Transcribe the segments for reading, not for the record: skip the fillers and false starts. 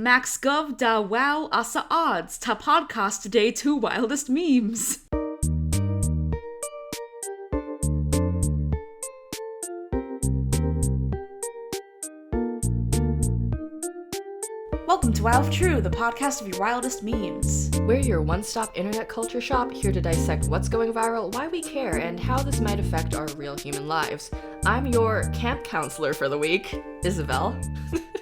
Max Gov da wow asa odds ta podcast today two wildest memes. Welcome to Wow of True, the podcast of your wildest memes. We're your one-stop internet culture shop, here to dissect what's going viral, why we care, and how this might affect our real human lives. I'm your camp counselor for the week, Isabel.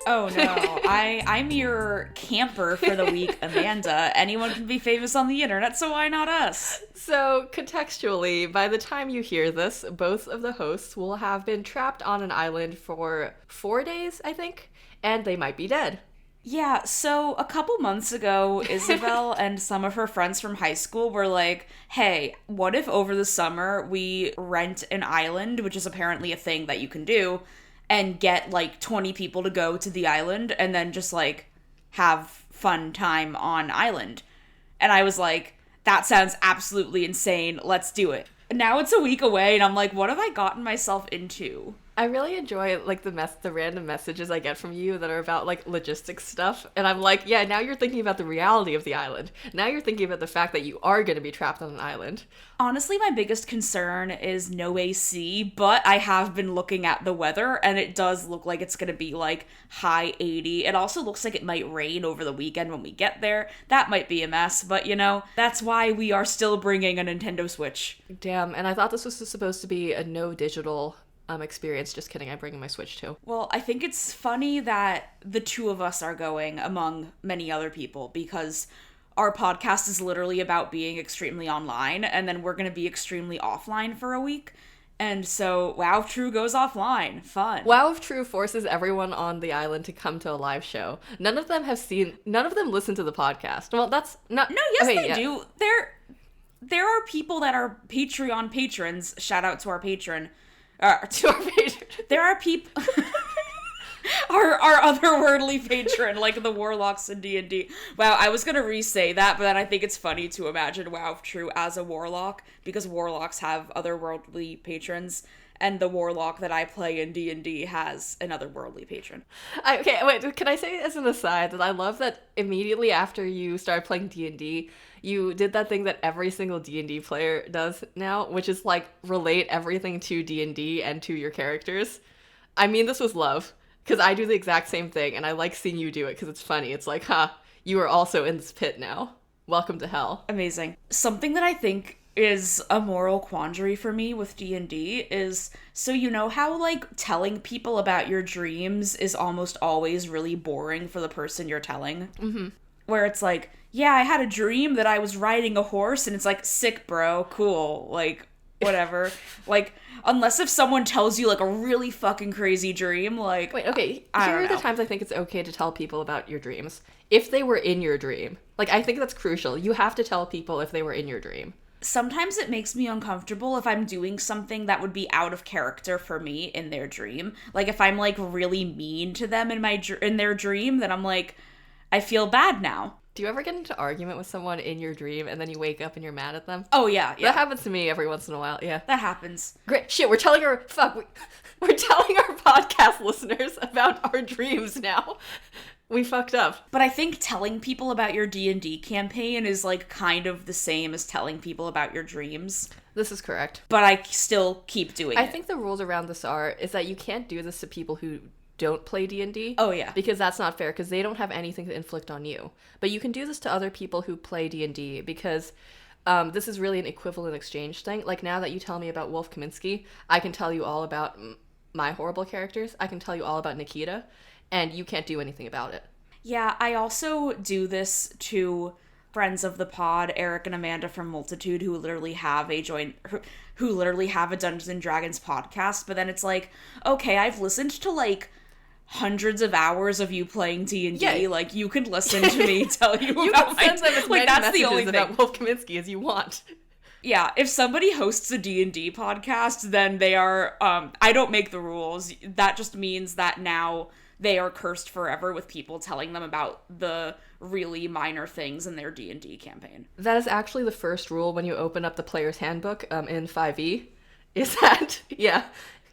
Oh no, I'm your camper for the week, Amanda. Anyone can be famous on the internet, so why not us? So, contextually, by the time you hear this, both of the hosts will have been trapped on an island for 4 days, I think, and they might be dead. Yeah, so a couple months ago, Isabel and some of her friends from high school were like, hey, what if over the summer we rent an island, which is apparently a thing that you can do, and get like 20 people to go to the island and then just like have fun time on island. And I was like, that sounds absolutely insane. Let's do it. Now it's a week away and I'm like, what have I gotten myself into? I really enjoy like the random messages I get from you that are about like logistics stuff, and I'm like, yeah, now you're thinking about the reality of the island. Now you're thinking about the fact that you are going to be trapped on an island. Honestly, my biggest concern is no AC, but I have been looking at the weather and it does look like it's going to be like high 80. It also looks like it might rain over the weekend when we get there. That might be a mess, but you know, that's why we are still bringing a Nintendo Switch. Damn, and I thought this was supposed to be a no digital experience. Just kidding, I'm bringing my Switch too. Well, I think it's funny that the two of us are going among many other people because our podcast is literally about being extremely online and then we're going to be extremely offline for a week. And so Wow of True goes offline. Fun. Wow of True forces everyone on the island to come to a live show. None of them listen to the podcast. Well, that's not... No, yes, they do. There are people that are Patreon patrons. Shout out to our patron. To our patron. There are people... our otherworldly patron, like the warlocks in D&D. Wow, I was gonna re-say that, but then I think it's funny to imagine Wow of True as a warlock, because warlocks have otherworldly patrons, and the warlock that I play in D&D has an otherworldly patron. Okay, wait, can I say as an aside that I love that immediately after you started playing D&D, you did that thing that every single D&D player does now, which is like relate everything to D&D and to your characters. I mean this with love, because I do the exact same thing, and I like seeing you do it because it's funny. It's like, you are also in this pit now. Welcome to hell. Amazing. Something that I think is a moral quandary for me with D&D is, so you know how like telling people about your dreams is almost always really boring for the person you're telling? Mm-hmm. Where it's like, yeah, I had a dream that I was riding a horse, and it's like, sick, bro, cool, like, whatever. Like, unless if someone tells you, like, a really fucking crazy dream, like... Wait, okay, here are the times I think it's okay to tell people about your dreams. If they were in your dream. Like, I think that's crucial. You have to tell people if they were in your dream. Sometimes it makes me uncomfortable if I'm doing something that would be out of character for me in their dream. Like, if I'm, like, really mean to them in their dream, then I'm like, I feel bad now. Do you ever get into an argument with someone in your dream and then you wake up and you're mad at them? Oh, yeah. That happens to me every once in a while, yeah. That happens. Great. Shit, we're telling our podcast listeners about our dreams now. We fucked up. But I think telling people about your D&D campaign is, like, kind of the same as telling people about your dreams. This is correct. But I still keep doing it. I think the rules around this is that you can't do this to people who don't play D&D. Oh, yeah. Because that's not fair, because they don't have anything to inflict on you. But you can do this to other people who play D&D, because this is really an equivalent exchange thing. Like, now that you tell me about Wolf Kaminsky, I can tell you all about my horrible characters. I can tell you all about Nikita, and you can't do anything about it. Yeah, I also do this to friends of the pod, Eric and Amanda from Multitude, who literally have a Dungeons and Dragons podcast, but then it's like, okay, I've listened to, like, hundreds of hours of you playing D&D, yeah. Like, you can listen to me tell you you about can send them as many that's messages the only thing about Wolf Kaminsky as you want. Yeah, if somebody hosts a D&D podcast, then they are, I don't make the rules. That just means that now they are cursed forever with people telling them about the really minor things in their D&D campaign. That is actually the first rule when you open up the player's handbook in 5e, is that, yeah,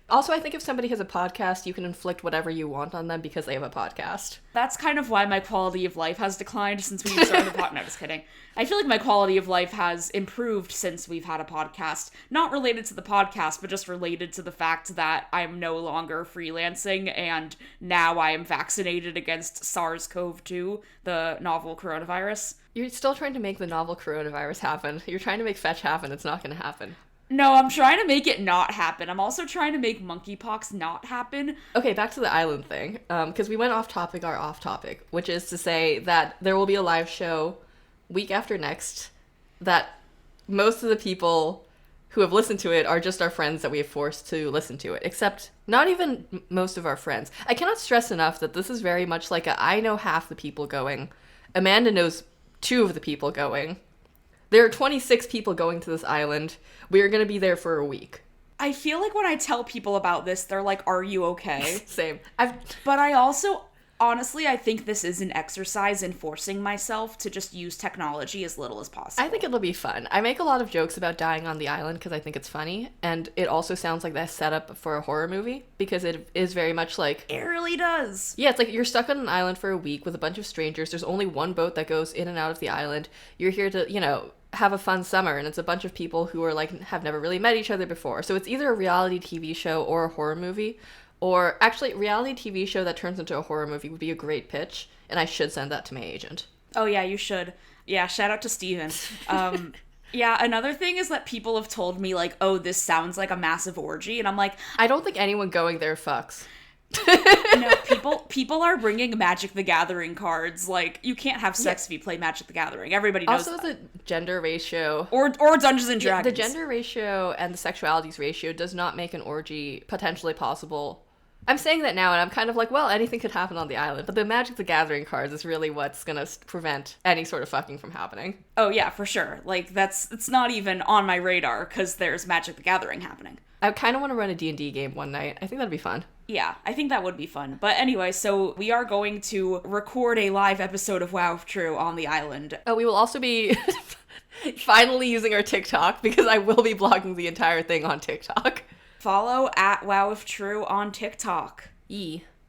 Also, I think if somebody has a podcast, you can inflict whatever you want on them because they have a podcast. That's kind of why my quality of life has declined since we started the podcast. No, just kidding. I feel like my quality of life has improved since we've had a podcast. Not related to the podcast, but just related to the fact that I'm no longer freelancing and now I am vaccinated against SARS-CoV-2, the novel coronavirus. You're still trying to make the novel coronavirus happen. You're trying to make fetch happen. It's not going to happen. No, I'm trying to make it not happen. I'm also trying to make monkeypox not happen. Okay, back to the island thing. Because we went off topic, which is to say that there will be a live show week after next that most of the people who have listened to it are just our friends that we have forced to listen to it, except not even most of our friends. I cannot stress enough that this is very much like I know half the people going. Amanda knows 2 of the people going. There are 26 people going to this island. We are going to be there for a week. I feel like when I tell people about this, they're like, are you okay? Same. But I also, honestly, I think this is an exercise in forcing myself to just use technology as little as possible. I think it'll be fun. I make a lot of jokes about dying on the island because I think it's funny. And it also sounds like that setup for a horror movie because it is very much like... It really does. Yeah, it's like you're stuck on an island for a week with a bunch of strangers. There's only one boat that goes in and out of the island. You're here to, have a fun summer, and it's a bunch of people who are like have never really met each other before. So it's either a reality TV show or a horror movie, or actually reality TV show that turns into a horror movie would be a great pitch, and I should send that to my agent. Oh yeah, you should. Yeah, shout out to Steven. Yeah, another thing is that people have told me like, oh, this sounds like a massive orgy, and I'm like, I don't think anyone going there fucks. No, people are bringing Magic the Gathering cards. Like, you can't have sex if you play Magic the Gathering. Everybody knows also, that. The gender ratio... Or Dungeons and Dragons. Yeah, the gender ratio and the sexualities ratio does not make an orgy potentially possible. I'm saying that now, and I'm kind of like, well, anything could happen on the island. But the Magic the Gathering cards is really what's going to prevent any sort of fucking from happening. Oh, yeah, for sure. Like, it's not even on my radar, because there's Magic the Gathering happening. I kind of want to run a D&D game one night. I think that'd be fun. Yeah, I think that would be fun. But anyway, so we are going to record a live episode of WoW If True on the island. We will also be finally using our TikTok, because I will be blogging the entire thing on TikTok. Follow at WoW If True on TikTok.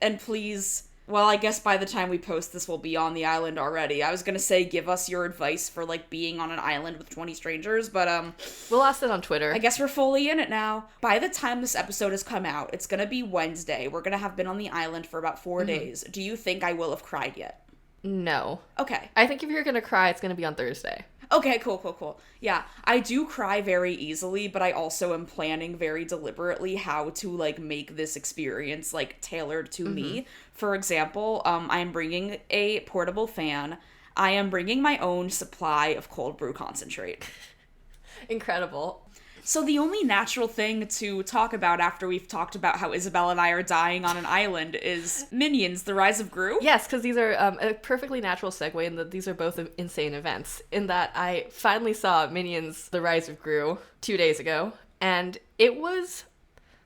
And please... Well, I guess by the time we post this, we'll be on the island already. I was gonna say, give us your advice for, like, being on an island with 20 strangers, but, we'll ask it on Twitter. I guess we're fully in it now. By the time this episode has come out, it's gonna be Wednesday. We're gonna have been on the island for about 4 days. Do you think I will have cried yet? No. Okay. I think if you're gonna cry, it's gonna be on Thursday. Okay, cool. Yeah, I do cry very easily, but I also am planning very deliberately how to, like, make this experience, like, tailored to me. For example, I am bringing a portable fan. I am bringing my own supply of cold brew concentrate. Incredible. So the only natural thing to talk about after we've talked about how Isabel and I are dying on an island is Minions, The Rise of Gru. Yes, because these are a perfectly natural segue in that these are both insane events. In that I finally saw Minions, The Rise of Gru 2 days ago, and it was...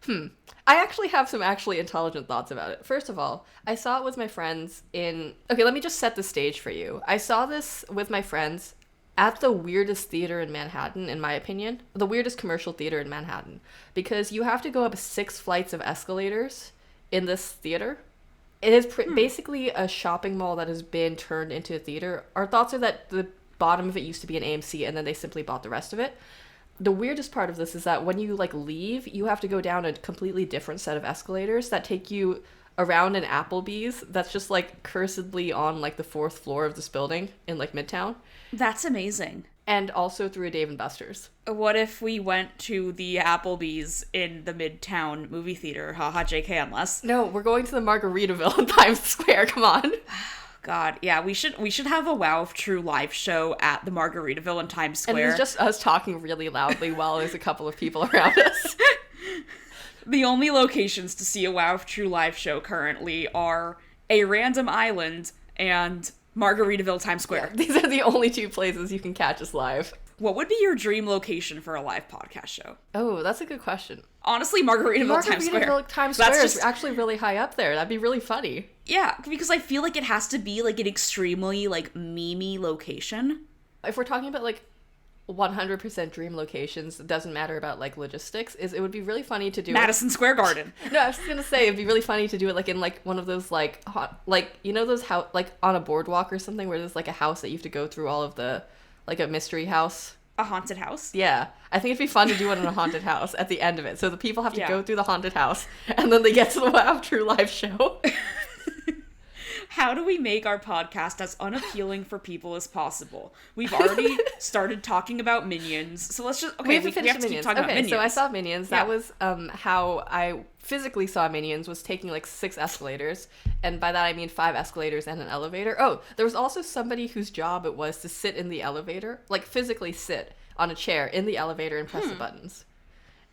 I actually have some actually intelligent thoughts about it. First of all, I saw it with my friends in... Okay, let me just set the stage for you. I saw this with my friends at the weirdest theater in Manhattan, in my opinion. The weirdest commercial theater in Manhattan. Because you have to go up 6 flights of escalators in this theater. It is basically a shopping mall that has been turned into a theater. Our thoughts are that the bottom of it used to be an AMC, and then they simply bought the rest of it. The weirdest part of this is that when you, like, leave, you have to go down a completely different set of escalators that take you around an Applebee's that's just, like, cursedly on, like, the 4th floor of this building in, like, Midtown. That's amazing. And also through a Dave & Buster's. What if we went to the Applebee's in the Midtown movie theater? Haha, JK, unless. No, we're going to the Margaritaville in Times Square, come on. God, yeah, we should have a WoW If True live show at the Margaritaville in Times Square. And it's just us talking really loudly while there's a couple of people around us. The only locations to see a WoW If True live show currently are a random island and Margaritaville, Times Square. Yeah, these are the only 2 places you can catch us live. What would be your dream location for a live podcast show? Oh, that's a good question. Honestly, Margaritaville, Times Square. Margaritaville, Times Square is actually really high up there. That'd be really funny. Yeah, because I feel like it has to be, like, an extremely, like, meme-y location. If we're talking about, like, 100% dream locations, it doesn't matter about like logistics, is it would be really funny to do Madison Square Garden. No, I was just gonna say it'd be really funny to do it like in like one of those like like you know those house like on a boardwalk or something where there's like a house that you have to go through all of the like a mystery house. A haunted house? Yeah. I think it'd be fun to do it in a haunted house at the end of it. So the people have to Yeah. go through the haunted house and then they get to the Wow True live show. How do we make our podcast as unappealing for people as possible? We've already started talking about Minions, so let's just We have to we finish have to keep Minions. talking about Okay, Minions. so I saw Minions. That Yeah. was how I physically saw Minions, was taking like 6 escalators, and by that I mean 5 escalators and an elevator. Oh, there was also somebody whose job it was to sit in the elevator, like physically sit on a chair in the elevator and press the buttons.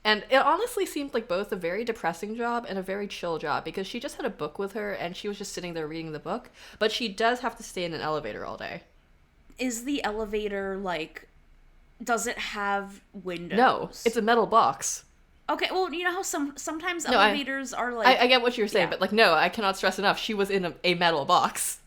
And it honestly seemed like both a very depressing job and a very chill job, because she just had a book with her and she was just sitting there reading the book, but she does have to stay in an elevator all day. Is the elevator like? Does it have windows? No, it's a metal box. Okay, well, you know how sometimes No, elevators are like. I get what you're saying, Yeah. but like, no, I cannot stress enough. She was in a metal box.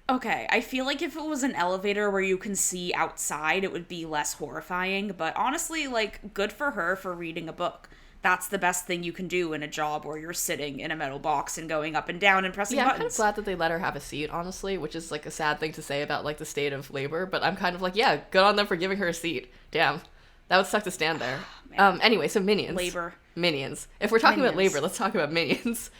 Okay, I feel like if it was an elevator where you can see outside, it would be less horrifying, but honestly, like, good for her for reading a book. That's the best thing you can do in a job where you're sitting in a metal box and going up and down and pressing Yeah, I'm kind of buttons. glad that they let her have a seat, honestly, which is like a sad thing to say about like the state of labor, but I'm kind of like, yeah, good on them for giving her a seat. Damn. That would suck to stand there. Anyway, so Minions. Labor. Minions. If we're talking about Minions. labor, let's talk about Minions.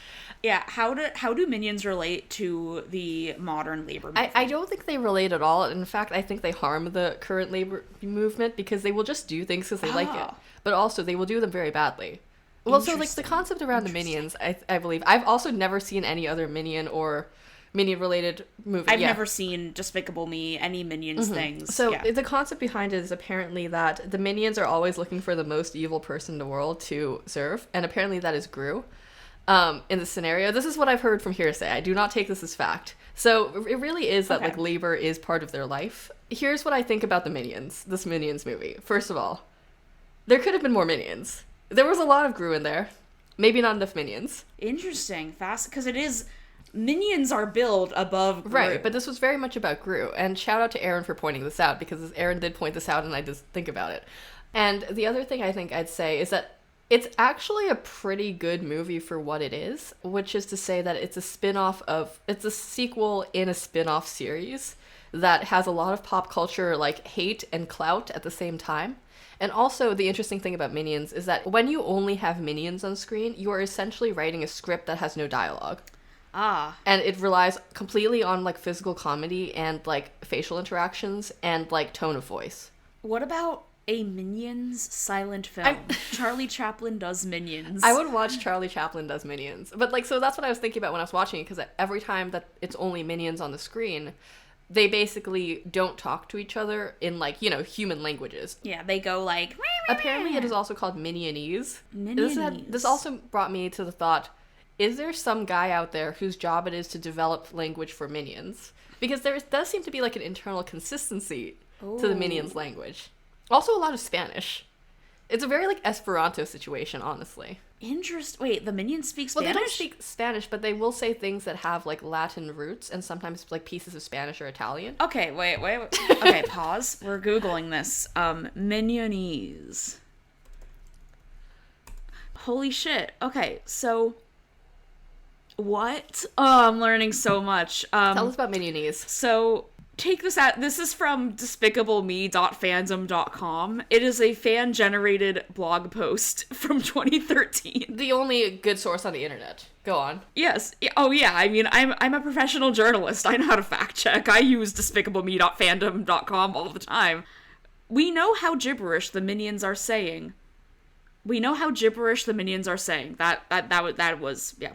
Yeah, how do minions relate to the modern labor movement? I don't think they relate at all. In fact, I think they harm the current labor movement because they will just do things because they like it. But also, they will do them very badly. Well, so like the concept around the Minions, I believe. I've also never seen any other Minion or Minion-related movie. I've never seen Despicable Me, any Minions things. So yeah. the concept behind it is apparently that the Minions are always looking for the most evil person in the world to serve, and apparently that is Gru. In the scenario, this is what I've heard from hearsay. I do not take this as fact. So it really is that like labor is part of their life. Here's what I think about the Minions, this Minions movie. First of all, there could have been more Minions. There was a lot of Gru in there. Maybe not enough Minions. Interesting, fast, because it is Minions are billed above Gru. Right, but this was very much about Gru. And shout out to Aaron for pointing this out, because Aaron did point this out and I just think about it. And the other thing I think I'd say is that it's actually a pretty good movie for what it is, which is to say that it's a it's a sequel in a spin-off series that has a lot of pop culture like hate and clout at the same time. And also the interesting thing about Minions is that when you only have Minions on screen, you are essentially writing a script that has no dialogue. Ah. And it relies completely on like physical comedy and like facial interactions and like tone of voice. What about a Minions silent film? Charlie Chaplin does Minions. I would watch Charlie Chaplin does Minions. But like, so that's what I was thinking about when I was watching it, because every time that it's only Minions on the screen, they basically don't talk to each other in like, you know, human languages. Yeah, they go like... Apparently it is also called Minionese. Minionese. This also brought me to the thought, is there some guy out there whose job it is to develop language for Minions? Because there does seem to be like an internal consistency to the Minions language. Also a lot of Spanish. It's a very like Esperanto situation, honestly. Wait, the Minions speak Spanish? Well, they don't speak Spanish, but they will say things that have like Latin roots and sometimes like pieces of Spanish or Italian. Okay, wait. Okay, pause. We're Googling this. Minionese. Holy shit. Okay, so... What? Oh, I'm learning so much. Tell us about Minionese. So... Take this out. This is from despicableme.fandom.com. It is a fan-generated blog post from 2013. The only good source on the internet. Go on. Yes. Oh, yeah. I mean, I'm a professional journalist. I know how to fact check. I use despicableme.fandom.com all the time. We know how gibberish the Minions are saying. That was, yeah.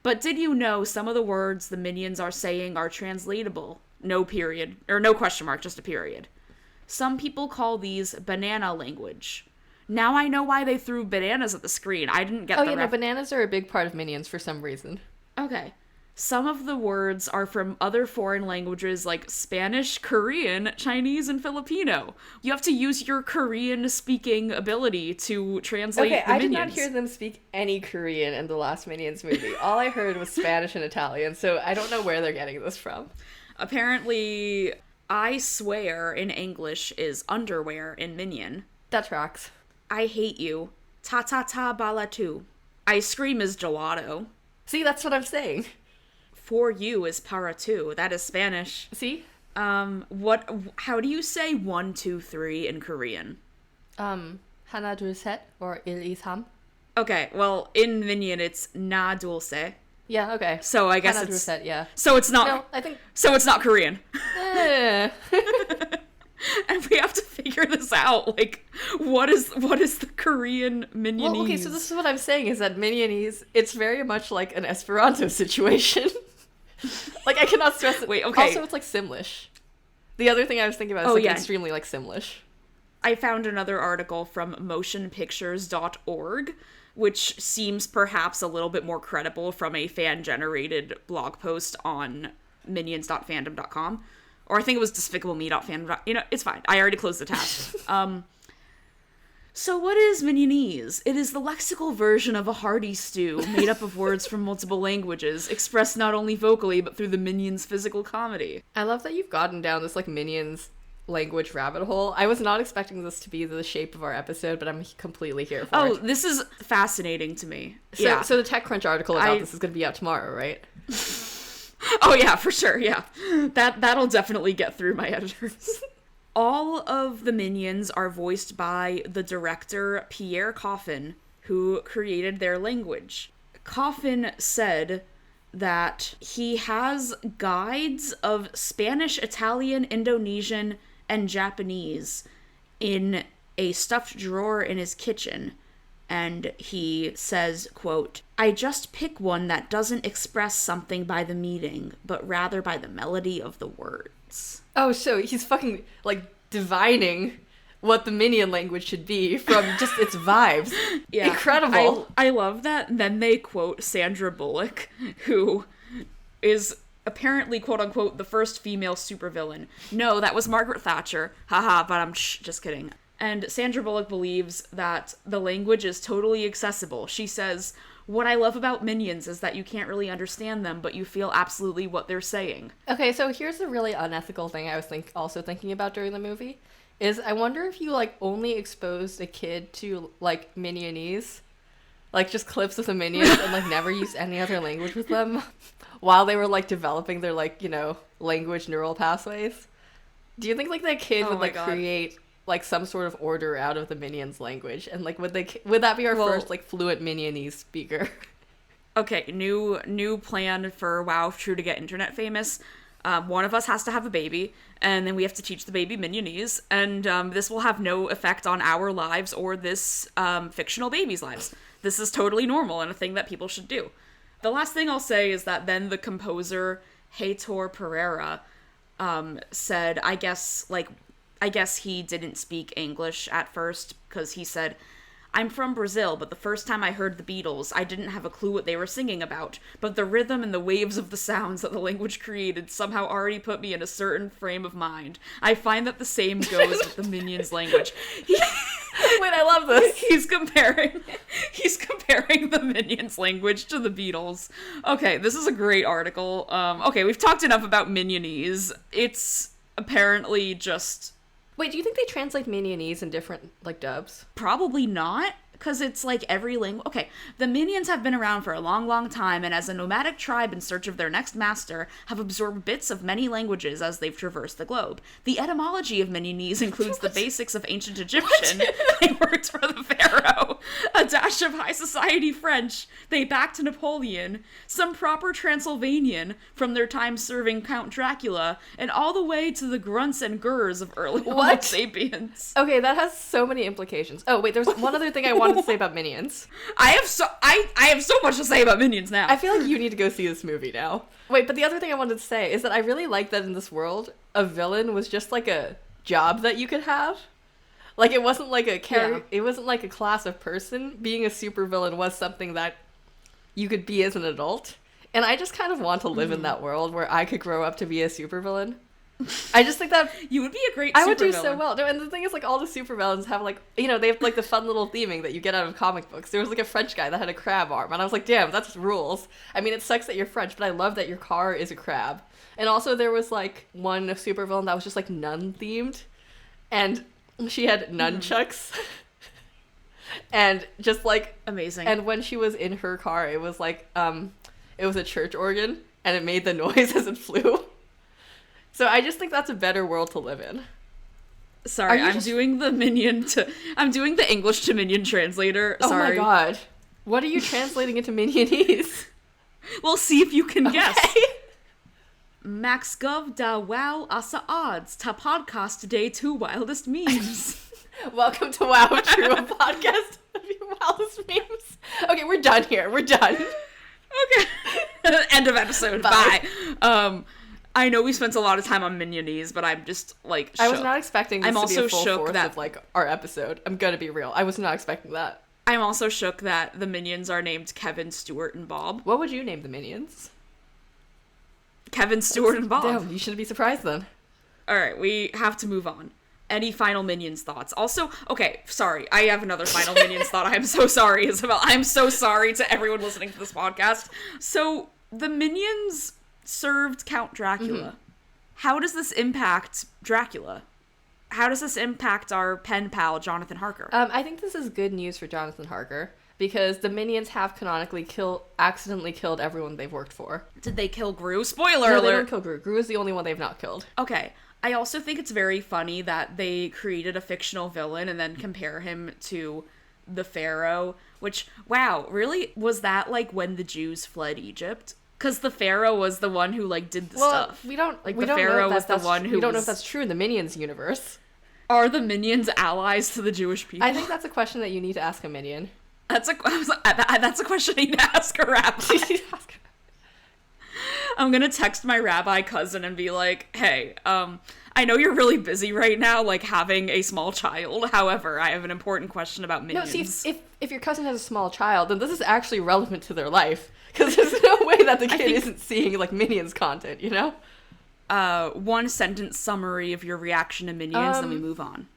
But did you know some of the words the Minions are saying are translatable? No period. Or no question mark, just a period. Some people call these banana language. Now I know why they threw bananas at the screen. I didn't get the bananas are a big part of Minions for some reason. Okay. Some of the words are from other foreign languages like Spanish, Korean, Chinese, and Filipino. You have to use your Korean-speaking ability to translate the Minions. I did not hear them speak any Korean in the last Minions movie. All I heard was Spanish and Italian, so I don't know where they're getting this from. Apparently, I swear in English is underwear in Minion. That tracks. I hate you. Ta ta ta balatu. Ice cream is gelato. See, that's what I'm saying. For you is para tu. That is Spanish. See? How do you say 1, 2, 3 in Korean? 하나, 둘, 셋, or 1, 2, 3. Okay, well, in Minion it's na dulce. Yeah, okay. So I guess 하나, it's... 둘, 셋, yeah. So it's not... No, I think... So it's not Korean. Eh. And we have to figure this out. Like, what is the Korean Minionese? Well, okay, so this is what I'm saying, is that Minionese, it's very much like an Esperanto situation. Like, I cannot stress it. Wait, okay. Also, it's like Simlish. The other thing I was thinking about is extremely like Simlish. I found another article from motionpictures.org, which seems perhaps a little bit more credible from a fan-generated blog post on minions.fandom.com. Or I think it was despicablemE.fandom. You know, it's fine. I already closed the tab. So what is Minionese? It is the lexical version of a hearty stew made up of words from multiple languages, expressed not only vocally but through the Minions' physical comedy. I love that you've gotten down this like Minions language rabbit hole. I was not expecting this to be the shape of our episode, but I'm completely here for it. Oh, this is fascinating to me. So the TechCrunch article about this is going to be out tomorrow, right? Oh yeah, for sure, yeah. That'll definitely get through my editors. All of the Minions are voiced by the director Pierre Coffin, who created their language. Coffin said that he has guides of Spanish, Italian, Indonesian, and Japanese in a stuffed drawer in his kitchen. And he says, quote, I just pick one that doesn't express something by the meaning, but rather by the melody of the words. Oh, so he's fucking, like, divining what the Minion language should be from just its vibes. Yeah. Incredible. I love that. Then they quote Sandra Bullock, who is apparently, quote unquote, the first female supervillain. No, that was Margaret Thatcher. Haha, but I'm just kidding. And Sandra Bullock believes that the language is totally accessible. She says, what I love about Minions is that you can't really understand them, but you feel absolutely what they're saying. Okay, so here's a really unethical thing I was also thinking about during the movie, is I wonder if you, like, only exposed a kid to, like, Minionese, like, just clips of the Minions and, like, never used any other language with them while they were, like, developing their, like, you know, language neural pathways. Do you think, like, that kid would, like, create like some sort of order out of the Minions language, and like would that be our first like fluent Minionese speaker? Okay, new plan for WoW True to get internet famous. One of us has to have a baby, and then we have to teach the baby Minionese, and this will have no effect on our lives or this fictional baby's lives. This is totally normal and a thing that people should do. The last thing I'll say is that then the composer Heitor Pereira said, I guess he didn't speak English at first, because he said, I'm from Brazil, but the first time I heard the Beatles, I didn't have a clue what they were singing about, but the rhythm and the waves of the sounds that the language created somehow already put me in a certain frame of mind. I find that the same goes with the Minions language. Wait, I love this. He's comparing the Minions language to the Beatles. Okay, this is a great article. Okay, we've talked enough about Minionese. It's apparently just... Wait, do you think they translate Minionese in different, like, dubs? Probably not, because it's like every language. Okay, the Minions have been around for a long, long time, and as a nomadic tribe in search of their next master, have absorbed bits of many languages as they've traversed the globe. The etymology of Minionese includes the basics of ancient Egyptian. They worked for the pharaoh. A dash of high society French. They backed Napoleon. Some proper Transylvanian from their time serving Count Dracula, and all the way to the grunts and gurrs of early Homo sapiens. Okay, that has so many implications. Oh, wait, there's one other thing I wanted to say about Minions. I have so much to say about Minions now. I feel like you need to go see this movie now. Wait, but the other thing I wanted to say is that I really like that in this world, a villain was just like a job that you could have. Like, it wasn't like it wasn't like a class of person. Being a supervillain was something that you could be as an adult. And I just kind of want to live in that world where I could grow up to be a supervillain. I just think that You would be a great I would do supervillain. so well. No, and the thing is, like, all the supervillains have, like, you know, they have, like, the fun little theming that you get out of comic books. There was, like, a French guy that had a crab arm, and I was like, damn, that's rules. I mean, it sucks that you're French, but I love that your car is a crab. And also there was, like, one supervillain that was just, like, nun-themed, and she had nunchucks. And just, like... Amazing. And when she was in her car, it was, like, it was a church organ, and it made the noise as it flew. So I just think that's a better world to live in. Sorry, I'm doing the English to Minion translator. Sorry. Oh my god. What are you translating into Minionese? We'll see if you can guess. Max Gov da wow asa odds ta podcast today two wildest memes. Welcome to Wow True, a podcast of your wildest memes. Okay, we're done here. We're done. Okay. End of episode. Bye. I know we spent a lot of time on Minionese, but I'm just, like, shook. I was not expecting this to be a full fourth that, of, like, our episode. I'm gonna be real. I was not expecting that. I'm also shook that the Minions are named Kevin, Stuart, and Bob. What would you name the Minions? Kevin, Stuart, and Bob. Damn, you shouldn't be surprised then. Alright, we have to move on. Any final Minions thoughts? Also, okay, sorry, I have another final Minions thought. I'm so sorry, Isabel. I'm so sorry to everyone listening to this podcast. So, the Minions served Count Dracula. Mm-hmm. How does this impact Dracula? How does this impact our pen pal, Jonathan Harker? I think this is good news for Jonathan Harker, because the Minions have canonically accidentally killed everyone they've worked for. Did they kill Gru? Spoiler alert! No, they don't kill Gru. Gru is the only one they've not killed. Okay. I also think it's very funny that they created a fictional villain and then compare him to the Pharaoh, which, wow, really? Was that, like, when the Jews fled Egypt? Because the Pharaoh was the one who, like, did the stuff. We don't the Pharaoh was the one who we don't know if that's true in the Minions universe. Are the Minions allies to the Jewish people? I think that's a question that you need to ask a Minion. That's a question I need to ask a rabbi. I'm gonna text my rabbi cousin and be like, hey, I know you're really busy right now, like, having a small child. However, I have an important question about Minions. No, see, if your cousin has a small child, then this is actually relevant to their life. Because there's no way that the kid isn't seeing, like, Minions content, you know? One sentence summary of your reaction to Minions, then we move on.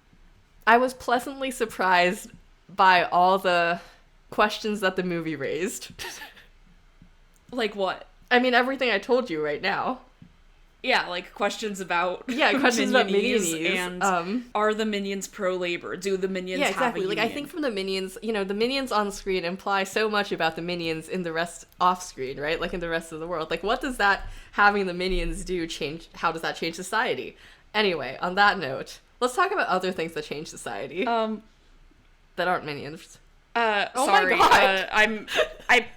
I was pleasantly surprised by all the questions that the movie raised. Like what? I mean, everything I told you right now. Yeah, like questions about questions about Minionese. And are the Minions pro-labor? Do the Minions have a union? Like, I think from the Minions, you know, the Minions on screen imply so much about the Minions in the rest off screen, right? Like, in the rest of the world. Like, what does that having the Minions do change? How does that change society? Anyway, on that note, let's talk about other things that change society. That aren't Minions. Sorry. My God.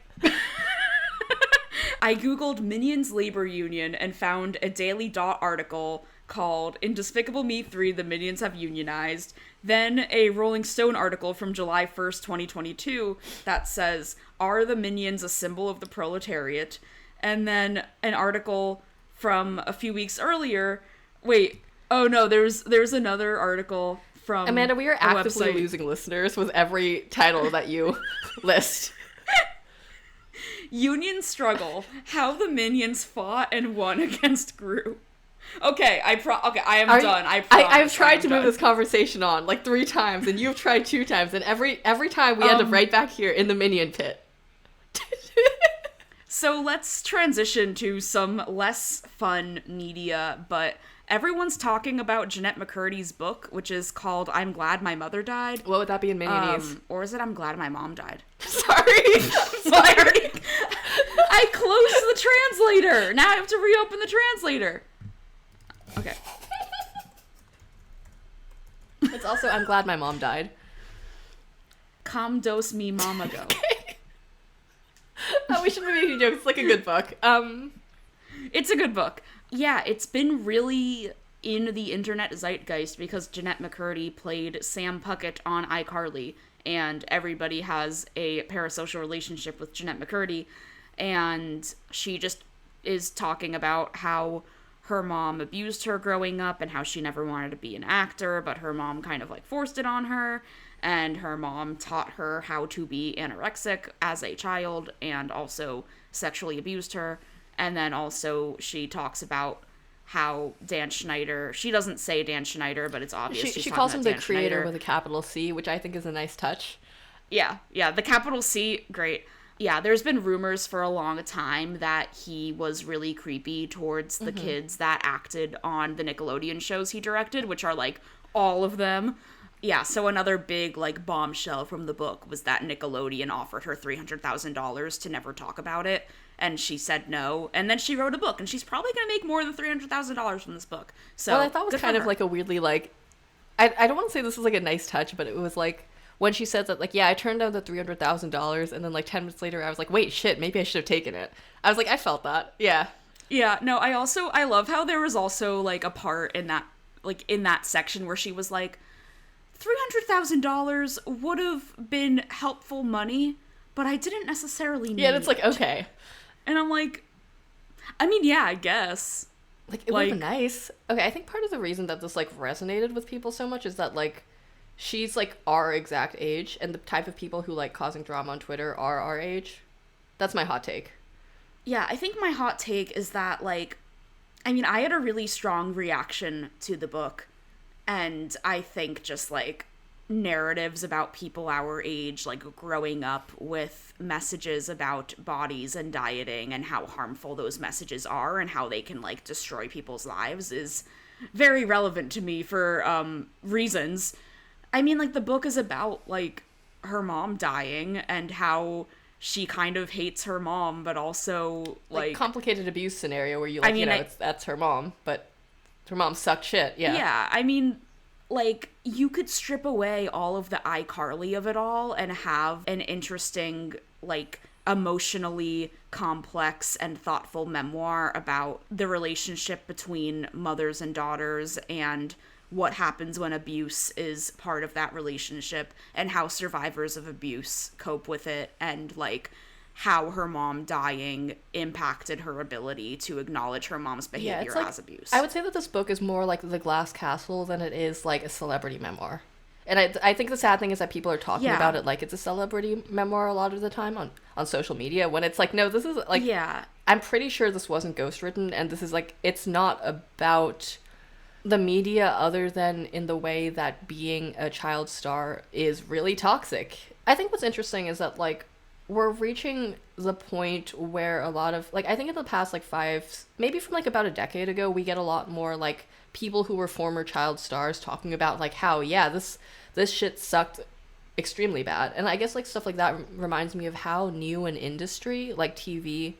I googled Minions Labor Union and found a Daily Dot article called In Despicable Me 3, the Minions Have Unionized. Then a Rolling Stone article from July 1st, 2022 that says, Are the Minions a symbol of the proletariat? And then an article from a few weeks earlier. Wait, oh no, there's another article from Amanda, we are actively website. Losing listeners with every title that you list. Union struggle. How the Minions fought and won against Gru. Okay, I am done. I've tried to move this conversation on like 3 times, and you've tried 2 times, and every time we end up right back here in the Minion pit. So let's transition to some less fun media, but everyone's talking about Jennette McCurdy's book, which is called I'm Glad My Mother Died. What would that be in Minionese? Or is it I'm Glad My Mom Died? Sorry. I closed the translator. Now I have to reopen the translator. Okay. It's also I'm Glad My Mom Died. Com dos mi mama go. We shouldn't be making jokes. It's like a good book. It's a good book. Yeah, it's been really in the internet zeitgeist because Jennette McCurdy played Sam Puckett on iCarly, and everybody has a parasocial relationship with Jennette McCurdy, and she just is talking about how her mom abused her growing up and how she never wanted to be an actor, but her mom kind of like forced it on her, and her mom taught her how to be anorexic as a child and also sexually abused her. And then also she talks about how Dan Schneider, she doesn't say Dan Schneider, but it's obvious She she's calls talking him about the Dan creator Schneider. with a capital C, which I think is a nice touch. Yeah, the capital C, great. Yeah, there's been rumors for a long time that he was really creepy towards the kids that acted on the Nickelodeon shows he directed, which are, like, all of them. Yeah, so another big, like, bombshell from the book was that Nickelodeon offered her $300,000 to never talk about it, and she said no. And then she wrote a book, and she's probably going to make more than $300,000 from this book. So, what I thought was kind of like a weirdly, like, I don't want to say this was, like, a nice touch, but it was, like, when she said that, like, yeah, I turned down the $300,000, and then, like, 10 minutes later, I was like, wait, shit, maybe I should have taken it. I was like, I felt that. Yeah. Yeah, no, I love how there was also, like, a part in that section where she was like, $300,000 would have been helpful money, but I didn't necessarily need Yeah, and it's like, it. okay. And I'm like, I mean, yeah, I guess. Like, it would have been nice. Okay, I think part of the reason that this, like, resonated with people so much is that, like, she's, like, our exact age, and the type of people who like causing drama on Twitter are our age. That's my hot take. Yeah, I think my hot take is that, like, I mean, I had a really strong reaction to the book, and I think just, like, narratives about people our age, like, growing up with messages about bodies and dieting and how harmful those messages are and how they can, like, destroy people's lives is very relevant to me for reasons. I mean, like, the book is about, like, her mom dying and how she kind of hates her mom, but also, like... complicated abuse scenario where you, like, you know, that's her mom, but her mom sucked shit, yeah. Yeah, I mean, like, you could strip away all of the iCarly of it all and have an interesting, like, emotionally complex and thoughtful memoir about the relationship between mothers and daughters and what happens when abuse is part of that relationship and how survivors of abuse cope with it and, like, how her mom dying impacted her ability to acknowledge her mom's behavior like, as abuse. I would say that this book is more like The Glass Castle than it is like a celebrity memoir. And I think the sad thing is that people are talking about it like it's a celebrity memoir a lot of the time on social media, when it's like, no, this is like... Yeah. I'm pretty sure this wasn't ghostwritten, and this is like, it's not about the media other than in the way that being a child star is really toxic. I think what's interesting is that, like, we're reaching the point where a lot of, like, I think in the past, like, maybe from, like, about a decade ago, we get a lot more, like, people who were former child stars talking about, like, how, yeah, this shit sucked extremely bad. And I guess, like, stuff like that reminds me of how new an industry, like TV,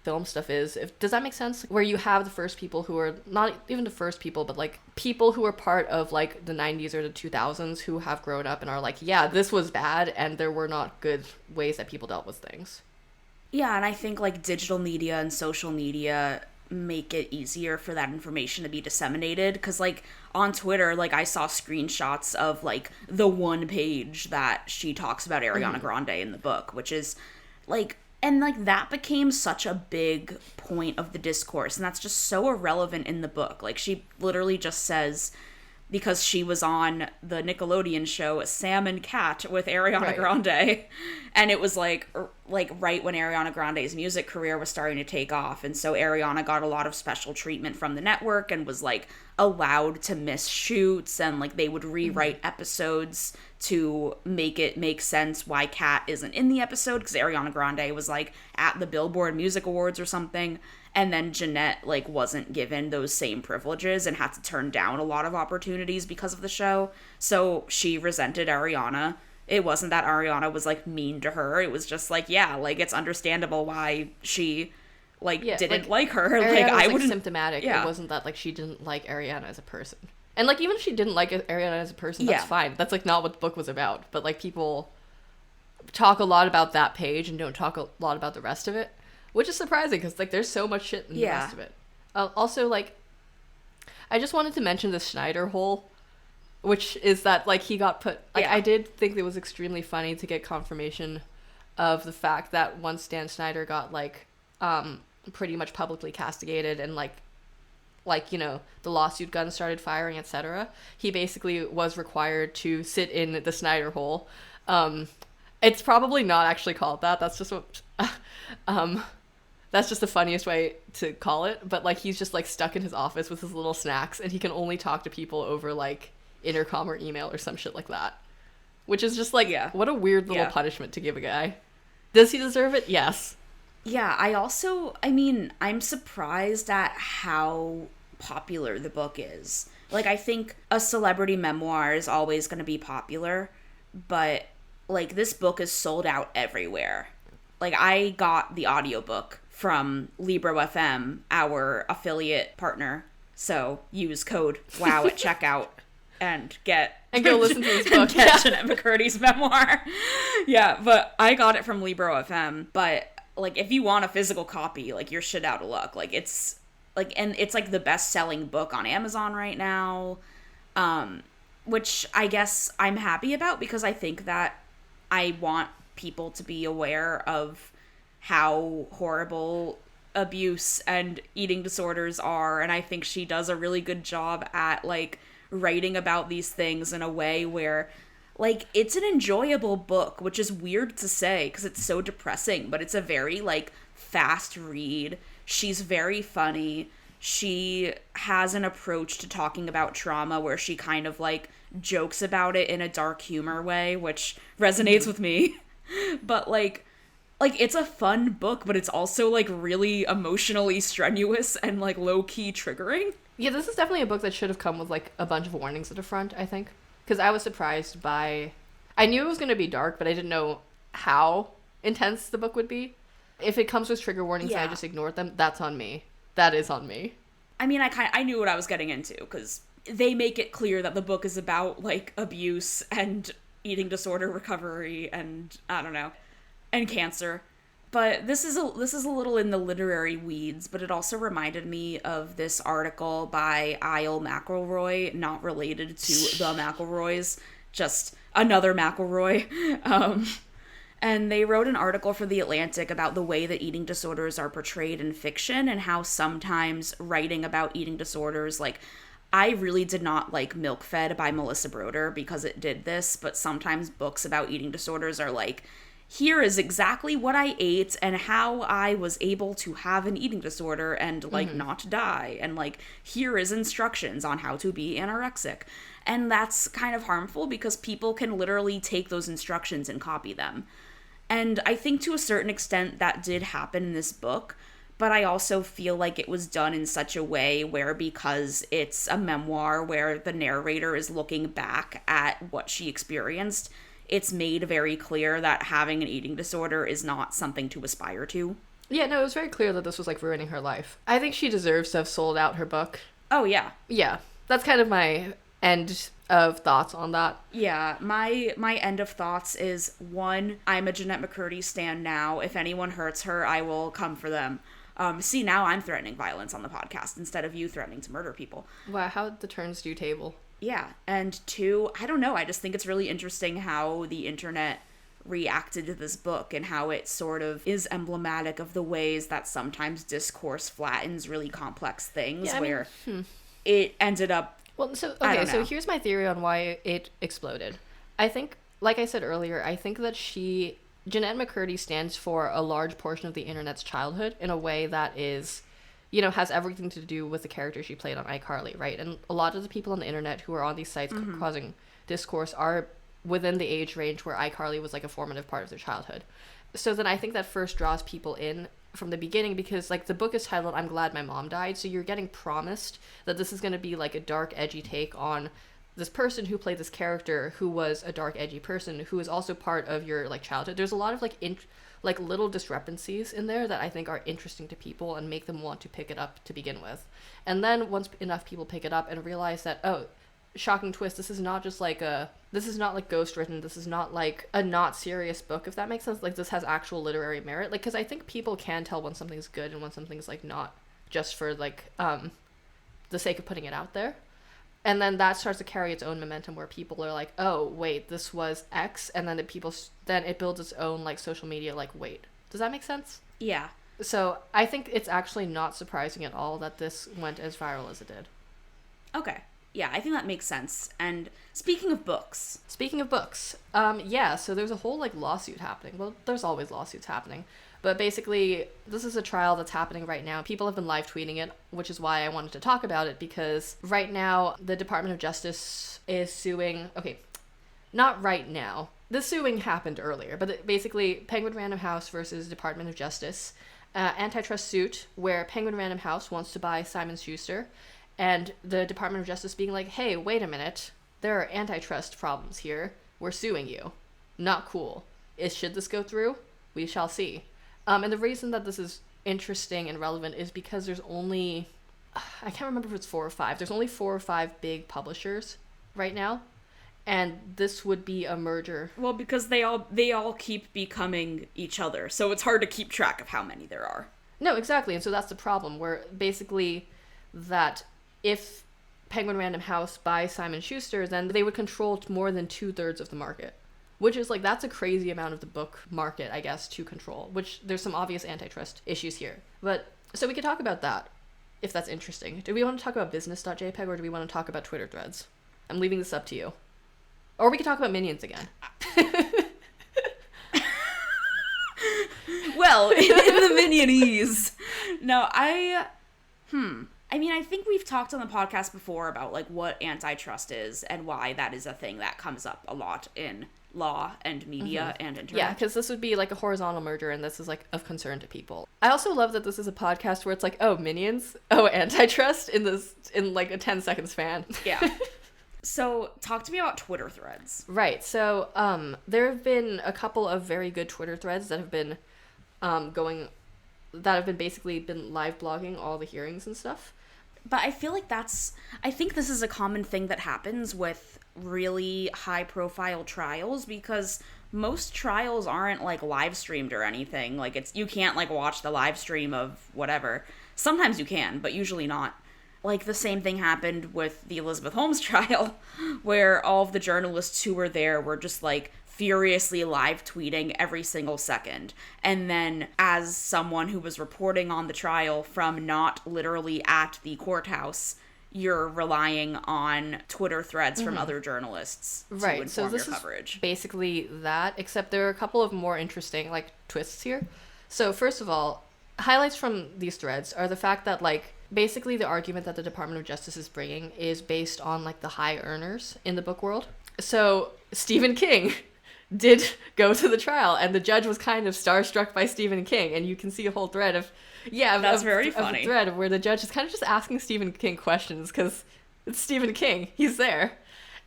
film stuff is. Does that make sense? Where you have the first people who are not even the first people, but like people who are part of like the 90s or the 2000s who have grown up and are like, yeah, this was bad and there were not good ways that people dealt with things. Yeah, and I think like digital media and social media make it easier for that information to be disseminated, because like on Twitter, like I saw screenshots of like the one page that she talks about Ariana Grande in the book, which is like, and, like, that became such a big point of the discourse, and that's just so irrelevant in the book. Like, she literally just says, because she was on the Nickelodeon show Sam and Cat with Ariana Grande, and it was, like, right when Ariana Grande's music career was starting to take off, and so Ariana got a lot of special treatment from the network and was, like, allowed to miss shoots, and, like, they would rewrite episodes to make it make sense why Kat isn't in the episode, because Ariana Grande was, like, at the Billboard Music Awards or something, and then Jennette, like, wasn't given those same privileges and had to turn down a lot of opportunities because of the show, so she resented Ariana. It wasn't that Ariana was, like, mean to her, it was just, like, yeah, like, it's understandable why she, like, didn't like her. Ariana like, was, I wouldn't... symptomatic. Yeah. It wasn't that, like, she didn't like Ariana as a person. And, like, even if she didn't like Ariana as a person, that's fine. That's, like, not what the book was about. But, like, people talk a lot about that page and don't talk a lot about the rest of it. Which is surprising, because, like, there's so much shit in the rest of it. Also, like, I just wanted to mention the Schneider hole, which is that, like, he got put... Like, I did think it was extremely funny to get confirmation of the fact that once Dan Schneider got, like, pretty much publicly castigated and, like, you know, the lawsuit gun started firing, etc., he basically was required to sit in the Schneider hole. It's probably not actually called that. That's just what That's just the funniest way to call it. But, like, he's just, like, stuck in his office with his little snacks, and he can only talk to people over, like, intercom or email or some shit like that. Which is just, like, what a weird little punishment to give a guy. Does he deserve it? Yes. Yeah, I'm surprised at how popular the book is. Like, I think a celebrity memoir is always going to be popular, but, like, this book is sold out everywhere. Like, I got the audiobook from Libro FM, our affiliate partner, so use code WOW at checkout and go listen to this book. Get Jennette McCurdy's memoir. Yeah, but I got it from Libro FM, but, like, if you want a physical copy, like, you're shit out of luck. Like, it's like the best-selling book on Amazon right now, which I guess I'm happy about, because I think that I want people to be aware of how horrible abuse and eating disorders are, and I think she does a really good job at, like, writing about these things in a way where, like, it's an enjoyable book, which is weird to say because it's so depressing, but it's a very, like, fast read. She's very funny. She has an approach to talking about trauma where she kind of, like, jokes about it in a dark humor way, which resonates with me. But, like, it's a fun book, but it's also, like, really emotionally strenuous and, like, low-key triggering. Yeah, this is definitely a book that should have come with, like, a bunch of warnings at the front, I think. Because I was surprised by... I knew it was going to be dark, but I didn't know how intense the book would be. If it comes with trigger warnings and I just ignored them, that's on me. That is on me. I mean, I knew what I was getting into, because they make it clear that the book is about, like, abuse and eating disorder recovery and, I don't know, and cancer. But this is a little in the literary weeds, but it also reminded me of this article by Isle McElroy, not related to the McElroys, just another McElroy. And they wrote an article for The Atlantic about the way that eating disorders are portrayed in fiction, and how sometimes writing about eating disorders, like, I really did not like Milk Fed by Melissa Broder because it did this, but sometimes books about eating disorders are like, here is exactly what I ate and how I was able to have an eating disorder and, like, not die. And, like, here is instructions on how to be anorexic. And that's kind of harmful because people can literally take those instructions and copy them. And I think to a certain extent that did happen in this book, but I also feel like it was done in such a way where, because it's a memoir where the narrator is looking back at what she experienced, it's made very clear that having an eating disorder is not something to aspire to. Yeah, no, it was very clear that this was, like, ruining her life. I think she deserves to have sold out her book. Oh, yeah. Yeah, that's kind of my end of thoughts on that. Yeah, my end of thoughts is, 1, I'm a Jennette McCurdy stan now. If anyone hurts her, I will come for them. See, now I'm threatening violence on the podcast instead of you threatening to murder people. Wow, how the turns do table. Yeah, and 2, I don't know, I just think it's really interesting how the internet reacted to this book and how it sort of is emblematic of the ways that sometimes discourse flattens really complex things, it ended up... Well, so here's my theory on why it exploded. I think, like I said earlier, I think that Jennette McCurdy stands for a large portion of the internet's childhood in a way that is... has everything to do with the character she played on iCarly, right? And a lot of the people on the internet who are on these sites causing discourse are within the age range where iCarly was, like, a formative part of their childhood. So then I think that first draws people in from the beginning because, like, the book is titled I'm Glad My Mom Died, so you're getting promised that this is going to be, like, a dark, edgy take on this person who played this character who was a dark, edgy person who is also part of your, like, childhood. There's a lot of, like, little discrepancies in there that I think are interesting to people and make them want to pick it up to begin with. And then once enough people pick it up and realize that, oh, shocking twist, this is not like ghost written, this is not like a not serious book, if that makes sense. Like, this has actual literary merit, like, because I think people can tell when something's good and when something's, like, not just for, like, the sake of putting it out there. And then that starts to carry its own momentum where people are like, oh, wait, this was X, and then then it builds its own, like, social media, like, wait. Does that make sense? Yeah. So I think it's actually not surprising at all that this went as viral as it did. Okay. Yeah, I think that makes sense. And speaking of books, so there's a whole, like, lawsuit happening. Well, there's always lawsuits happening But basically, this is a trial that's happening right now. People have been live tweeting it, which is why I wanted to talk about it, because right now the Department of Justice is suing. Okay, not right now. The suing happened earlier, but basically Penguin Random House versus Department of Justice, antitrust suit where Penguin Random House wants to buy Simon Schuster, and the Department of Justice being like, hey, wait a minute, there are antitrust problems here. We're suing you. Not cool. Should this go through? We shall see. And the reason that this is interesting and relevant is because there's only, I can't remember if it's 4 or 5. There's only 4 or 5 big publishers right now. And this would be a merger. Well, because they all keep becoming each other, so it's hard to keep track of how many there are. No, exactly. And so that's the problem, where basically that if Penguin Random House buys Simon Schuster, then they would control more than 2/3 of the market. Which is, like, that's a crazy amount of the book market, I guess, to control. Which, there's some obvious antitrust issues here. But, so we could talk about that, if that's interesting. Do we want to talk about business.jpg, or do we want to talk about Twitter threads? I'm leaving this up to you. Or we could talk about Minions again. Well, in the Minionese. No, I mean, I think we've talked on the podcast before about, like, what antitrust is and why that is a thing that comes up a lot in law and media and internet. Yeah, because this would be, like, a horizontal merger, and this is, like, of concern to people. I also love that this is a podcast where it's like, oh, Minions? Oh, antitrust? In like, a 10-second span. Yeah. So, talk to me about Twitter threads. Right. So, there have been a couple of very good Twitter threads that have been basically been live blogging all the hearings and stuff. But I feel like I think this is a common thing that happens with really high-profile trials, because most trials aren't, like, live streamed or anything. Like, you can't, like, watch the live stream of whatever. Sometimes you can, but usually not. Like, the same thing happened with the Elizabeth Holmes trial, where all of the journalists who were there were just, like, furiously live tweeting every single second. And then, as someone who was reporting on the trial from not literally at the courthouse, you're relying on Twitter threads from other journalists to inform so this your coverage. Is basically that, except there are a couple of more interesting, like, twists here. So, first of all, highlights from these threads are the fact that, like, basically the argument that the Department of Justice is bringing is based on, like, the high earners in the book world. So Stephen King did go to the trial, and the judge was kind of starstruck by Stephen King, and you can see a whole thread of very funny. A thread of where the judge is kind of just asking Stephen King questions because it's Stephen King. He's there.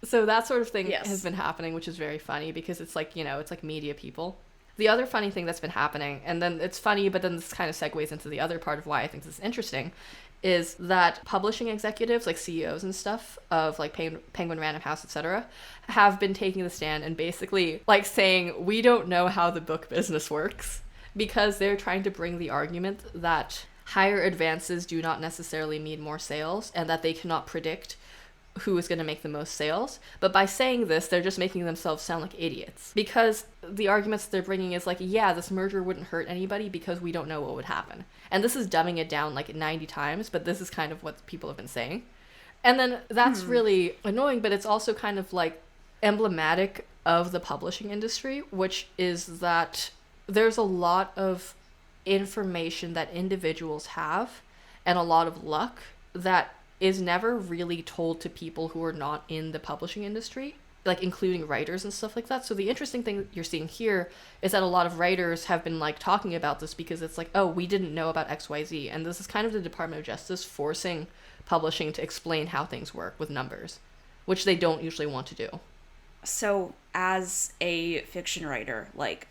So that sort of thing has been happening, which is very funny because it's like, it's like media people. The other funny thing that's been happening, and then it's funny, but then this kind of segues into the other part of why I think this is interesting, is that publishing executives, like CEOs and stuff of, like, Penguin Random House, etc., have been taking the stand and basically, like, saying, we don't know how the book business works, because they're trying to bring the argument that higher advances do not necessarily mean more sales, and that they cannot predict who is going to make the most sales. But by saying this, they're just making themselves sound like idiots. Because the arguments they're bringing is like, yeah, this merger wouldn't hurt anybody because we don't know what would happen. And this is dumbing it down like 90 times, but this is kind of what people have been saying. And then that's really annoying, but it's also kind of like emblematic of the publishing industry, which is that there's a lot of information that individuals have and a lot of luck that is never really told to people who are not in the publishing industry, like including writers and stuff like that. So the interesting thing you're seeing here is that a lot of writers have been like talking about this because it's like, oh, we didn't know about XYZ. And this is kind of the Department of Justice forcing publishing to explain how things work with numbers, which they don't usually want to do. So as a fiction writer, like,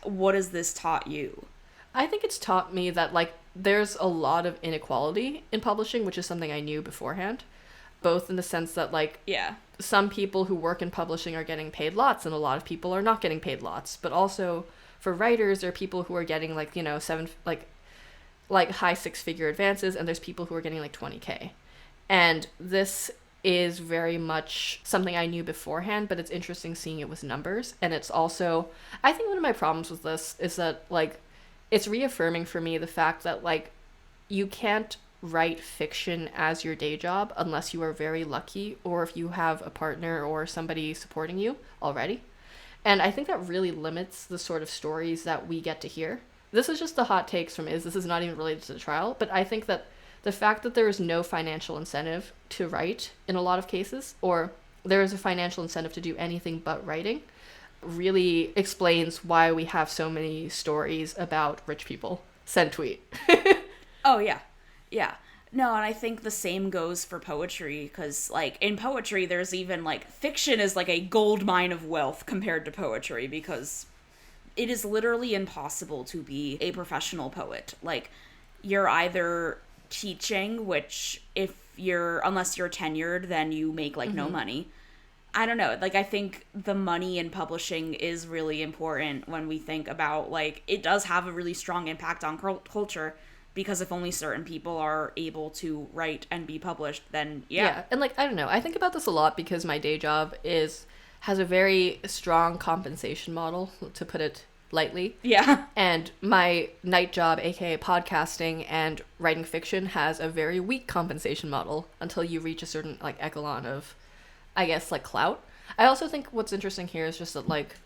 what has this taught you? I think it's taught me that, like, there's a lot of inequality in publishing, which is something I knew beforehand, both in the sense that, like, some people who work in publishing are getting paid lots and a lot of people are not getting paid lots, but also for writers, there are people who are getting, like, high 6-figure advances, and there's people who are getting like 20K. And this is very much something I knew beforehand, but it's interesting seeing it with numbers. And it's also, I think one of my problems with this is that, like, it's reaffirming for me the fact that, like, you can't write fiction as your day job unless you are very lucky or if you have a partner or somebody supporting you already. And I think that really limits the sort of stories that we get to hear. This is just the hot takes from This is not even related to the trial, but I think that the fact that there is no financial incentive to write in a lot of cases, or there is a financial incentive to do anything but writing, really explains why we have so many stories about rich people. Send tweet. Oh, yeah. Yeah. No, and I think the same goes for poetry, because, like, in poetry, there's even, like, fiction is, like, a gold mine of wealth compared to poetry, because it is literally impossible to be a professional poet. Like, you're either teaching, which unless you're tenured, then you make, like, no money. I don't know. Like, I think the money in publishing is really important when we think about, like, it does have a really strong impact on culture, because if only certain people are able to write and be published, then yeah. And, like, I don't know. I think about this a lot because my day job has a very strong compensation model, to put it lightly. Yeah. And my night job, aka podcasting and writing fiction, has a very weak compensation model until you reach a certain, like, echelon of, I guess, like, clout. I also think what's interesting here is just that, like,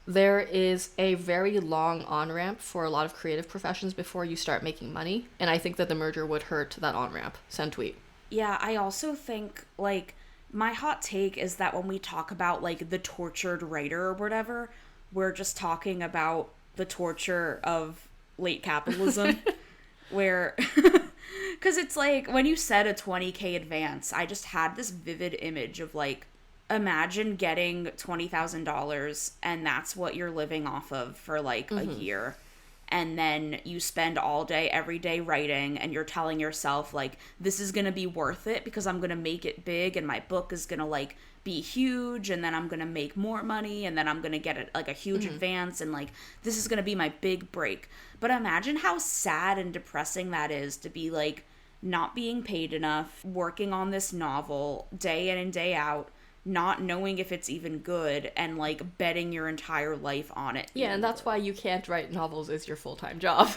there is a very long on-ramp for a lot of creative professions before you start making money. And I think that the merger would hurt that on-ramp. Send tweet. Yeah, I also think, like, my hot take is that when we talk about, like, the tortured writer or whatever, we're just talking about the torture of late capitalism. Where, because it's like, when you said a 20K advance, I just had this vivid image of, like, imagine getting $20,000 and that's what you're living off of for, like, a year. And then you spend all day, every day writing, and you're telling yourself, like, this is going to be worth it because I'm going to make it big and my book is going to, like, be huge, and then I'm going to make more money, and then I'm going to get it, like, a huge advance, and, like, this is going to be my big break. But imagine how sad and depressing that is to be, like, not being paid enough, working on this novel day in and day out, not knowing if it's even good, and, like, betting your entire life on it. Yeah, and that's why you can't write novels as your full-time job.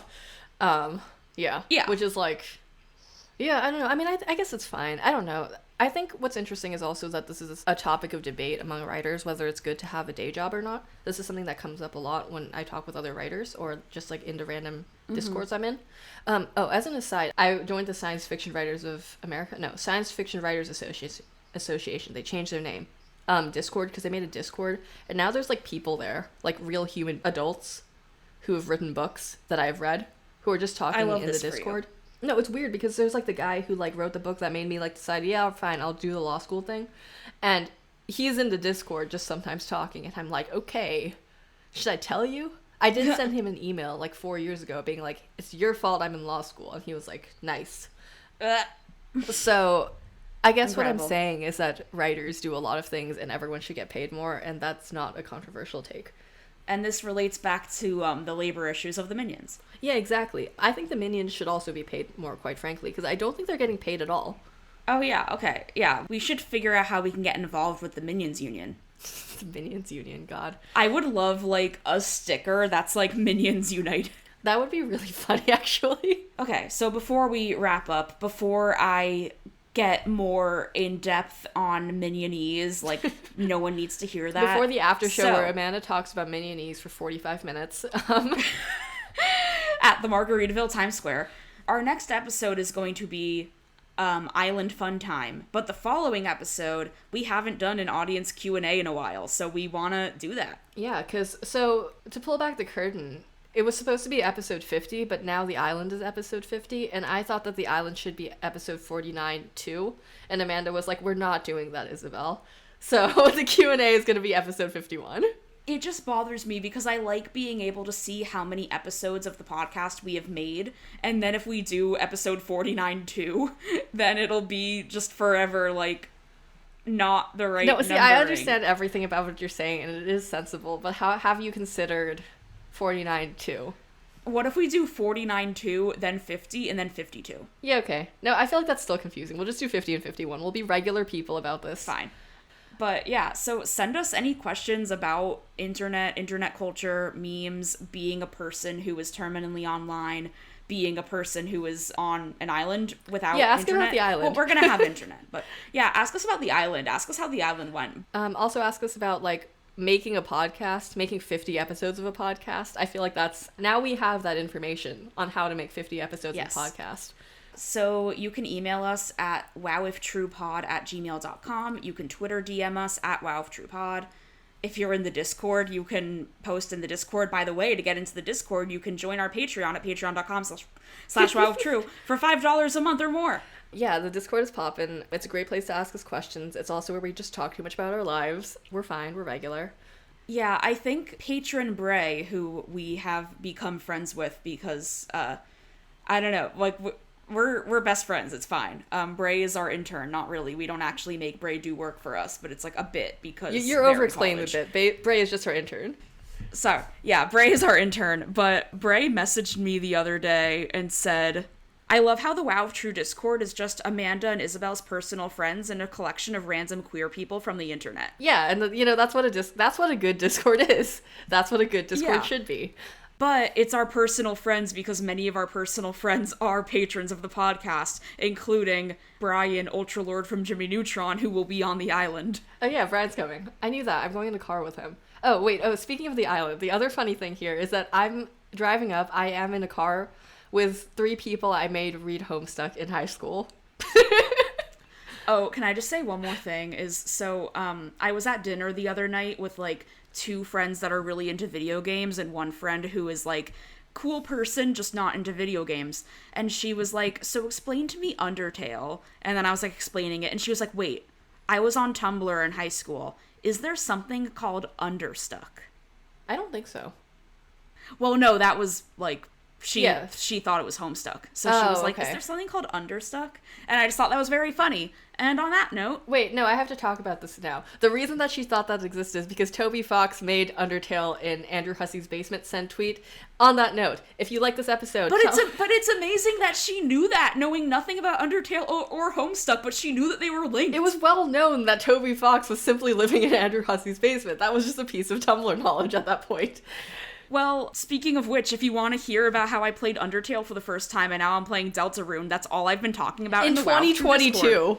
Yeah. Which is, like, yeah, I don't know. I mean, I guess it's fine. I don't know. I think what's interesting is also that this is a topic of debate among writers, whether it's good to have a day job or not. This is something that comes up a lot when I talk with other writers, or just, like, into random discords I'm in. As an aside, I joined the Science Fiction Writers of America. No, Science Fiction Writers Association. They changed their name. Discord, because they made a Discord, and now there's, like, people there, like, real human adults who have written books that I've read, who are just talking in the Discord. No, it's weird because there's, like, the guy who, like, wrote the book that made me, like, decide, yeah, fine, I'll do the law school thing, and he's in the Discord just sometimes talking, and I'm like, okay, should I tell you? I did send him an email, like, 4 years ago being like, it's your fault I'm in law school, and he was like, nice. So I guess Incredible. What I'm saying is that writers do a lot of things and everyone should get paid more, and that's not a controversial take. And this relates back to the labor issues of the Minions. Yeah, exactly. I think the Minions should also be paid more, quite frankly, because I don't think they're getting paid at all. Oh, yeah, okay. Yeah, we should figure out how we can get involved with the Minions Union. The Minions Union, God. I would love, like, a sticker that's, like, Minions Unite. That would be really funny, actually. Okay, so before we wrap up, before I get more in-depth on Minionese, like, no one needs to hear that. Before the after show where Amanda talks about Minionese for 45 minutes. At the Margaritaville Times Square. Our next episode is going to be Island Fun Time. But the following episode, we haven't done an audience Q&A in a while, so we want to do that. Yeah, because, so, to pull back the curtain, it was supposed to be episode 50, but now the island is episode 50, and I thought that the island should be episode 49 too, and Amanda was like, we're not doing that, Isabel. So the Q&A is going to be episode 51. It just bothers me because I like being able to see how many episodes of the podcast we have made, and then if we do episode 49 too, then it'll be just forever, like, not the right No, see, numbering. I understand everything about what you're saying, and it is sensible, but how have you considered 49 too? What if we do 49 2, then 50, and then 52? Yeah, okay. No, I feel like that's still confusing. We'll just do 50 and 51. We'll be regular people about this. Fine. But yeah, so send us any questions about internet culture, memes, being a person who is terminally online, being a person who is on an island without internet. Yeah, ask about the island. Well, we're going to have internet, but yeah, ask us about the island. Ask us how the island went. Also ask us about, like, making a podcast, making 50 episodes of a podcast. I feel like now we have that information on how to make 50 episodes of a podcast. So you can email us at wowifTruePod@gmail.com. You can Twitter DM us at wowifTruePod. If you're in the Discord, you can post in the Discord. By the way, to get into the Discord, you can join our Patreon at patreon.com/wowiftrue for $5 a month or more. Yeah, the Discord is poppin'. It's a great place to ask us questions. It's also where we just talk too much about our lives. We're fine. We're regular. Yeah, I think patron Bray, who we have become friends with because, I don't know, like, we're best friends. It's fine. Bray is our intern. Not really. We don't actually make Bray do work for us, but it's like a bit because you're over-explaining the bit. Bray is just our intern. So, yeah, Bray is our intern, but Bray messaged me the other day and said, I love how the Wow of True Discord is just Amanda and Isabel's personal friends and a collection of random queer people from the internet. Yeah, and that's what a good Discord is. That's what a good Discord should be. But it's our personal friends because many of our personal friends are patrons of the podcast, including Brian, Ultralord from David Newtown, who will be on the island. Oh yeah, Brian's coming. I knew that. I'm going in the car with him. Oh, wait. Oh, speaking of the island, the other funny thing here is that I'm driving up. I am in a car with 3 people I made read Homestuck in high school. Oh, can I just say one more thing? I was at dinner the other night with, like, 2 friends that are really into video games and one friend who is, like, cool person, just not into video games. And she was like, so explain to me Undertale. And then I was, like, explaining it. And she was like, wait, I was on Tumblr in high school. Is there something called Understuck? I don't think so. Well, no, that was, like... She thought it was Homestuck. So she was like, okay. Is there something called Understuck? And I just thought that was very funny. And on that note... Wait, no, I have to talk about this now. The reason that she thought that existed is because Toby Fox made Undertale in Andrew Hussey's basement send tweet. On that note, if you like this episode... But it's amazing that she knew that, knowing nothing about Undertale or Homestuck, but she knew that they were linked. It was well known that Toby Fox was simply living in Andrew Hussey's basement. That was just a piece of Tumblr knowledge at that point. Well, speaking of which, if you want to hear about how I played Undertale for the first time and now I'm playing Deltarune, that's all I've been talking about in the 2022.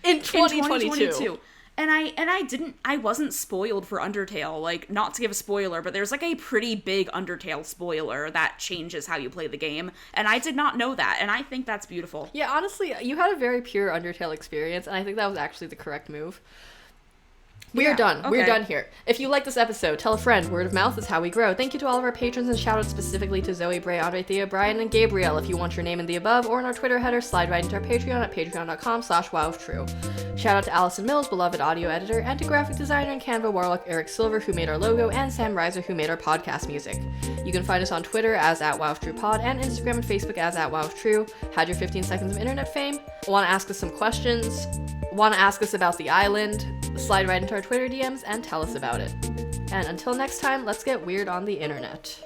In 2022. And I wasn't spoiled for Undertale, like, not to give a spoiler, but there's, like, a pretty big Undertale spoiler that changes how you play the game, and I did not know that, and I think that's beautiful. Yeah, honestly, you had a very pure Undertale experience, and I think that was actually the correct move. We are done. Okay. We're done here. If you like this episode, tell a friend. Word of mouth is how we grow. Thank you to all of our patrons, and shout out specifically to Zoe, Bray, Andre, Thea, Brian, and Gabriel. If you want your name in the above or in our Twitter header, slide right into our Patreon at patreon.com/wowoftrue. Shout out to Allison Mills, beloved audio editor, and to graphic designer and Canva warlock Eric Silver, who made our logo, and Sam Reiser, who made our podcast music. You can find us on Twitter as @wowofTruePod and Instagram and Facebook as @wowoftrue. Had your 15 seconds of internet fame? Want to ask us some questions? Want to ask us about the island? Slide right into our Twitter DMs and tell us about it. And until next time, let's get weird on the internet.